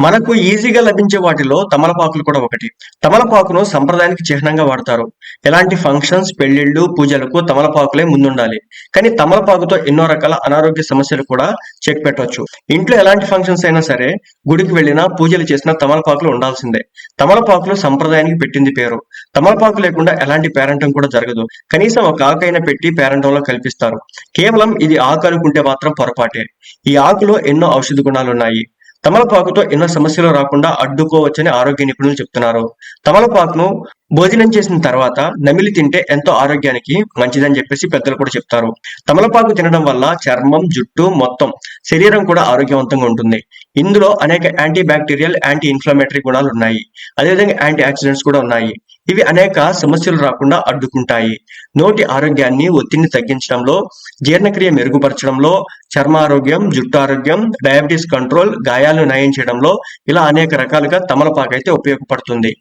మనకు ఈజీగా లభించే వాటిలో తమలపాకులు కూడా ఒకటి. తమలపాకును సంప్రదాయానికి చిహ్నంగా వాడతారు. ఎలాంటి ఫంక్షన్స్, పెళ్లిళ్ళు, పూజలకు తమలపాకులే ముందుండాలి. కానీ తమలపాకుతో ఎన్నో రకాల అనారోగ్య సమస్యలు కూడా చెక్ పెట్టొచ్చు. ఇంట్లో ఎలాంటి ఫంక్షన్స్ అయినా సరే, గుడికి వెళ్ళినా, పూజలు చేసినా తమలపాకులు ఉండాల్సిందే. తమలపాకులు సంప్రదాయానికి పెట్టింది పేరు. తమలపాకు లేకుండా ఎలాంటి పేరంటం కూడా జరగదు. కనీసం ఒక ఆకైనా పెట్టి పేరంటంలో కల్పిస్తారు. కేవలం ఇది ఆకు అనుకుంటే మాత్రం పొరపాటే. ఈ ఆకులో ఎన్నో ఔషధ గుణాలున్నాయి. తమలపాకుతో ఎన్నో సమస్యలు రాకుండా అడ్డుకోవచ్చని ఆరోగ్య నిపుణులు చెప్తున్నారు. తమలపాకును భోజనం చేసిన తర్వాత నమిలి తింటే ఎంతో ఆరోగ్యానికి మంచిదని చెప్పేసి పెద్దలు కూడా చెప్తారు. తమలపాకు తినడం వల్ల చర్మం, జుట్టు మొత్తం శరీరం కూడా ఆరోగ్యవంతంగా ఉంటుంది. ఇందులో అనేక యాంటీ బ్యాక్టీరియల్, యాంటీ ఇన్ఫ్లమేటరీ గుణాలు ఉన్నాయి. అదేవిధంగా యాంటీ ఆక్సిడెంట్స్ కూడా ఉన్నాయి. ఇవి అనేక సమస్యలు రాకుండా అడ్డుకుంటాయి. నోటి ఆరోగ్యాన్ని, ఒత్తిడిని తగ్గించడంలో, జీర్ణక్రియ మెరుగుపరచడంలో, చర్మ ఆరోగ్యం, జుట్టు ఆరోగ్యం, డయాబెటీస్ కంట్రోల్, గాయాలను నయం చేయడంలో ఇలా అనేక రకాలుగా తమలపాకు అయితే ఉపయోగపడుతుంది.